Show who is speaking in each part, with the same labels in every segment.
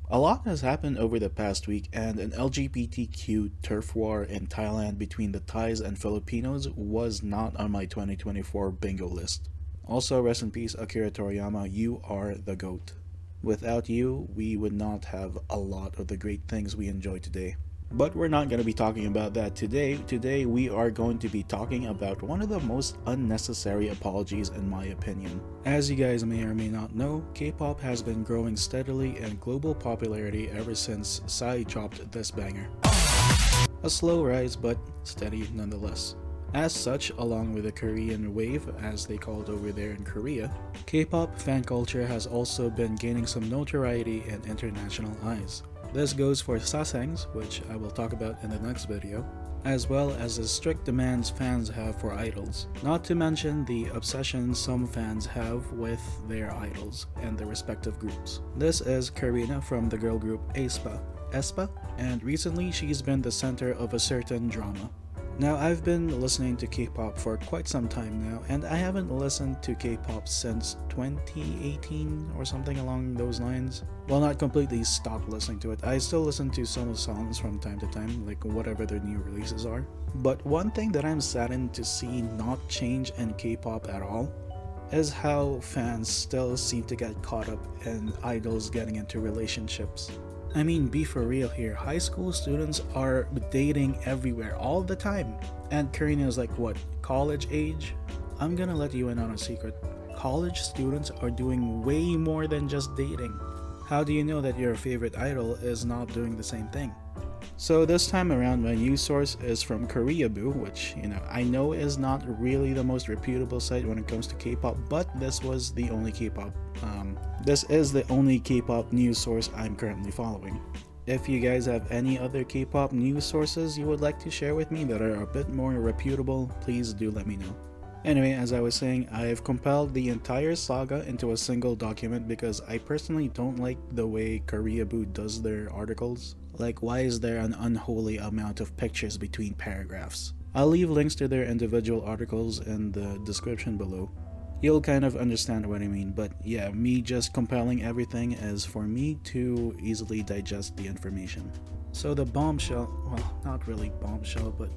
Speaker 1: A lot has happened over the past week, and an LGBTQ turf war in Thailand between the Thais and Filipinos was not on my 2024 bingo list. Also, rest in peace, Akira Toriyama, you are the GOAT. Without you, we would not have a lot of the great things we enjoy today. But we're not going to be talking about that today. Today, we are going to be talking about one of the most unnecessary apologies, in my opinion. As you guys may or may not know, K-pop has been growing steadily in global popularity ever since Psy dropped this banger. A slow rise, but steady nonetheless. As such, along with the Korean wave, as they call it over there in Korea, K-pop fan culture has also been gaining some notoriety in international eyes. This goes for sasaengs, which I will talk about in the next video, as well as the strict demands fans have for idols, not to mention the obsession some fans have with their idols and their respective groups. This is Karina from the girl group aespa, and recently she's been the center of a certain drama. Now, I've been listening to K-pop for quite some time now, and I haven't listened to K-pop since 2018 or something along those lines. Well, not completely stopped listening to it. I still listen to some of the songs from time to time, like whatever their new releases are. But one thing that I'm saddened to see not change in K-pop at all is how fans still seem to get caught up in idols getting into relationships. I mean, be for real here. High school students are dating everywhere all the time. And Karina is like, what, college age? I'm gonna let you in on a secret. College students are doing way more than just dating. How do you know that your favorite idol is not doing the same thing? So this time around, my news source is from Koreaboo, which, I know is not really the most reputable site when it comes to K-pop, but this is the only K-pop news source I'm currently following. If you guys have any other K-pop news sources you would like to share with me that are a bit more reputable, please do let me know. Anyway, as I was saying, I've compiled the entire saga into a single document because I personally don't like the way Koreaboo does their articles. Like, why is there an unholy amount of pictures between paragraphs? I'll leave links to their individual articles in the description below. You'll kind of understand what I mean, but yeah, me just compiling everything is for me to easily digest the information. So the bombshell, well, not really bombshell, but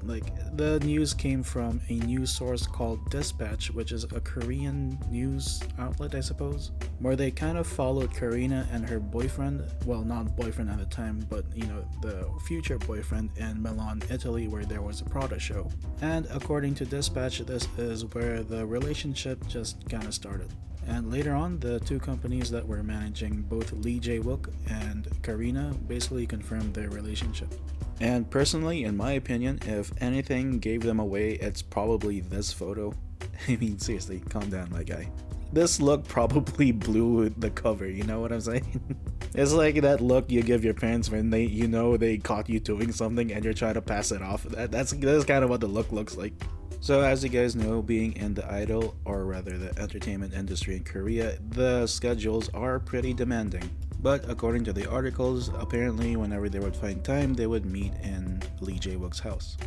Speaker 1: the news came from a news source called Dispatch, which is a Korean news outlet, I suppose, where they kind of followed Karina and her boyfriend, well, not boyfriend at the time, but the future boyfriend in Milan, Italy, where there was a Prada show. And according to Dispatch, this is where the relationship just kind of started. And later on, the two companies that were managing both Lee Jae-wook and Karina basically confirmed their relationship. And personally, in my opinion, if anything gave them away, it's probably this photo. I mean, seriously, calm down, my guy. This look probably blew the cover, you know what I'm saying? It's like that look you give your parents when they caught you doing something and you're trying to pass it off. That's kind of what the look looks like. So as you guys know, being in the idol, or rather the entertainment industry in Korea, the schedules are pretty demanding. But according to the articles, apparently whenever they would find time, they would meet in Lee Jae-wook's house.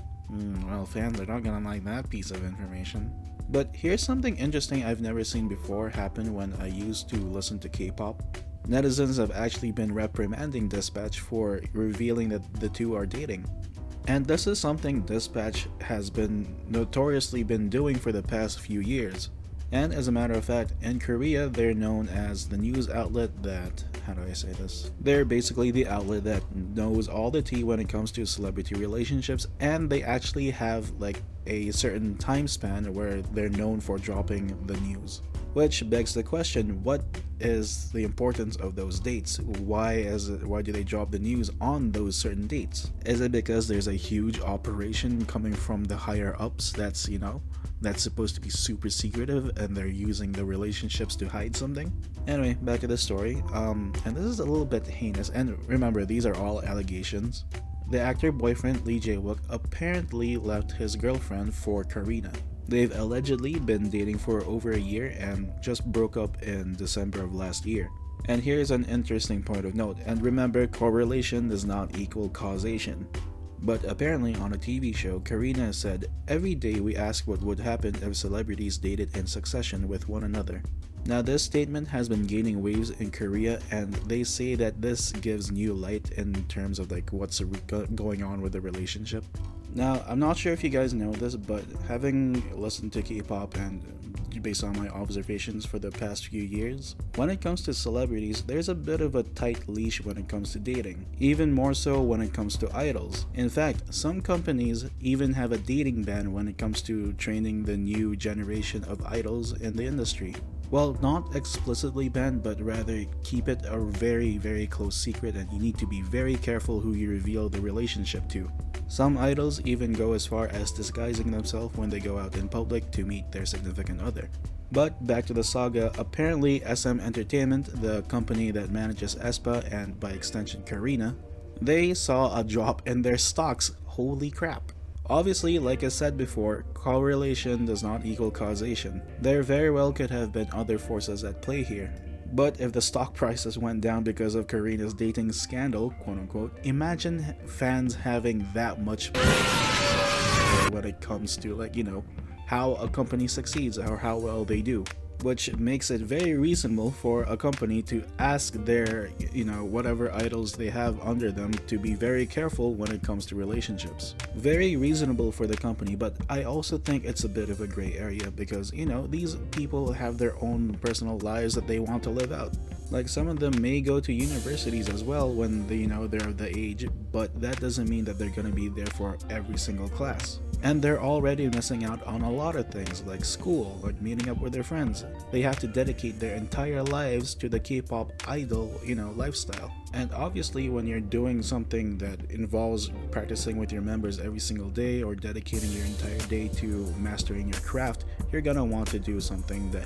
Speaker 1: Well, fans are not gonna like that piece of information. But here's something interesting I've never seen before happen when I used to listen to K-pop. Netizens have actually been reprimanding Dispatch for revealing that the two are dating. And this is something Dispatch has been notoriously been doing for the past few years. And as a matter of fact, in Korea, they're known as the news outlet that, how do I say this? They're basically the outlet that knows all the tea when it comes to celebrity relationships, and they actually have a certain time span where they're known for dropping the news. Which begs the question, what is the importance of those dates? Why do they drop the news on those certain dates? Is it because there's a huge operation coming from the higher ups that's supposed to be super secretive and they're using the relationships to hide something? Anyway, back to the story. And this is a little bit heinous, and remember, these are all allegations. The actor boyfriend Lee Jae-wook apparently left his girlfriend for Karina. They've allegedly been dating for over a year and just broke up in December of last year. And here's an interesting point of note, and remember, correlation does not equal causation. But apparently on a TV show, Karina said, "Every day we ask what would happen if celebrities dated in succession with one another." Now this statement has been gaining waves in Korea, and they say that this gives new light in terms of like what's going on with the relationship. Now, I'm not sure if you guys know this, but having listened to K-pop and based on my observations for the past few years, when it comes to celebrities, there's a bit of a tight leash when it comes to dating, even more so when it comes to idols. In fact, some companies even have a dating ban when it comes to training the new generation of idols in the industry. Well, not explicitly banned, but rather keep it a very, very close secret, and you need to be very careful who you reveal the relationship to. Some idols even go as far as disguising themselves when they go out in public to meet their significant other. But back to the saga, apparently SM Entertainment, the company that manages aespa and by extension Karina, they saw a drop in their stocks. Holy crap. Obviously, like I said before, correlation does not equal causation. There very well could have been other forces at play here. But if the stock prices went down because of Karina's dating scandal, quote unquote, imagine fans having that much when it comes to how a company succeeds or how well they do. Which makes it very reasonable for a company to ask their, whatever idols they have under them to be very careful when it comes to relationships. Very reasonable for the company, but I also think it's a bit of a gray area because, these people have their own personal lives that they want to live out. Like some of them may go to universities as well when they're of the age, but that doesn't mean that they're going to be there for every single class. And they're already missing out on a lot of things like school, like meeting up with their friends. They have to dedicate their entire lives to the K-pop idol, lifestyle. And obviously when you're doing something that involves practicing with your members every single day or dedicating your entire day to mastering your craft, you're gonna want to do something that,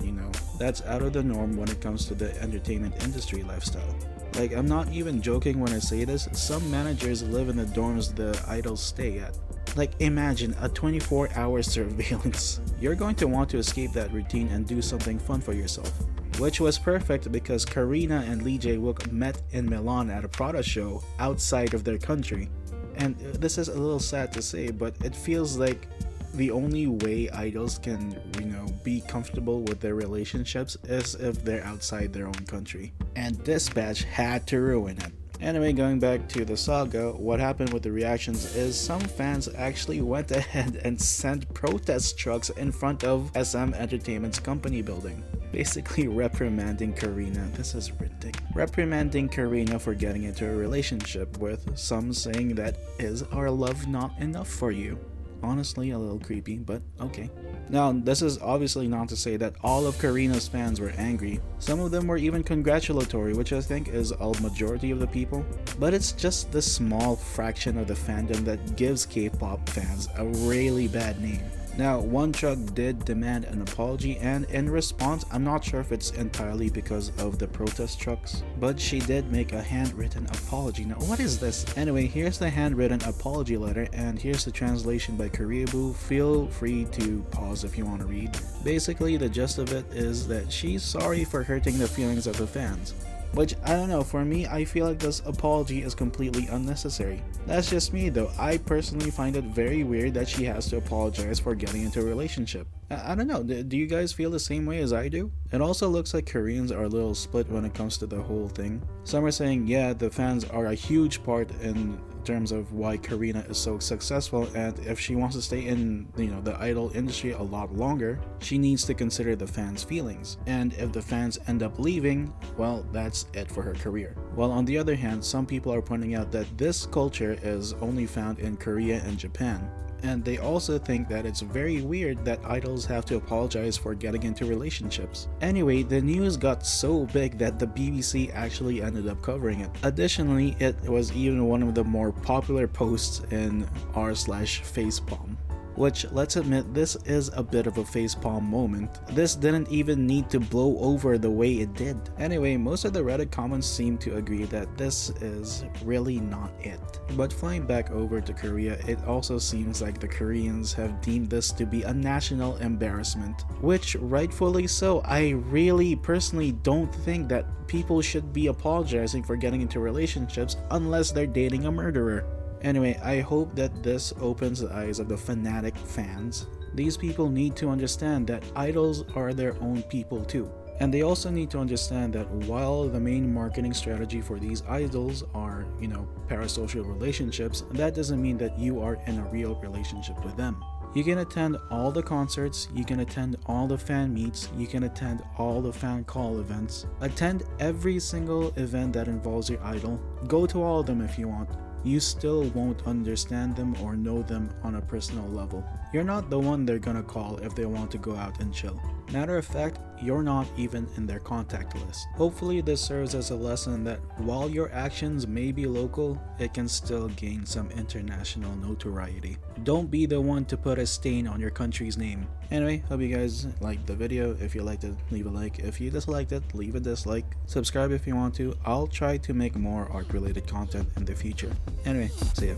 Speaker 1: that's out of the norm when it comes to the entertainment industry lifestyle. Like, I'm not even joking when I say this, some managers live in the dorms the idols stay at. Like, imagine a 24-hour surveillance. You're going to want to escape that routine and do something fun for yourself. Which was perfect because Karina and Lee Jae-wook met in Milan at a Prada show outside of their country. And this is a little sad to say, but it feels like the only way idols can, be comfortable with their relationships is if they're outside their own country. And this batch had to ruin it. Anyway, going back to the saga, what happened with the reactions is some fans actually went ahead and sent protest trucks in front of SM Entertainment's company building. Basically reprimanding Karina. This is ridiculous. Reprimanding Karina for getting into a relationship, with some saying that is our love not enough for you. Honestly, a little creepy, but okay. Now, this is obviously not to say that all of Karina's fans were angry. Some of them were even congratulatory, which I think is a majority of the people. But it's just the small fraction of the fandom that gives K-pop fans a really bad name. Now, one truck did demand an apology, and in response, I'm not sure if it's entirely because of the protest trucks, but she did make a handwritten apology. Now, what is this? Anyway, here's the handwritten apology letter, and here's the translation by Koreaboo. Feel free to pause if you want to read. Basically, the gist of it is that she's sorry for hurting the feelings of the fans. Which, I don't know, for me, I feel like this apology is completely unnecessary. That's just me though. I personally find it very weird that she has to apologize for getting into a relationship. I don't know, do you guys feel the same way as I do? It also looks like Koreans are a little split when it comes to the whole thing. Some are saying, yeah, the fans are a huge part in terms of why Karina is so successful, and if she wants to stay in, the idol industry a lot longer, she needs to consider the fans' feelings. And if the fans end up leaving, well, that's it for her career. While on the other hand, some people are pointing out that this culture is only found in Korea and Japan. And they also think that it's very weird that idols have to apologize for getting into relationships. Anyway, the news got so big that the BBC actually ended up covering it. Additionally, it was even one of the more popular posts in r/facepalm. Which, let's admit, this is a bit of a facepalm moment. This didn't even need to blow over the way it did. Anyway, most of the Reddit comments seem to agree that this is really not it. But flying back over to Korea, it also seems like the Koreans have deemed this to be a national embarrassment. Which, rightfully so. I really personally don't think that people should be apologizing for getting into relationships unless they're dating a murderer. Anyway, I hope that this opens the eyes of the fanatic fans. These people need to understand that idols are their own people too. And they also need to understand that while the main marketing strategy for these idols are, parasocial relationships, that doesn't mean that you are in a real relationship with them. You can attend all the concerts, you can attend all the fan meets, you can attend all the fan call events, attend every single event that involves your idol, go to all of them if you want. You still won't understand them or know them on a personal level. You're not the one they're gonna call if they want to go out and chill. Matter of fact, you're not even in their contact list. Hopefully this serves as a lesson that while your actions may be local, it can still gain some international notoriety. Don't be the one to put a stain on your country's name. Anyway, hope you guys liked the video. If you liked it, leave a like. If you disliked it, leave a dislike. Subscribe if you want to. I'll try to make more art related content in the future. Anyway, see ya.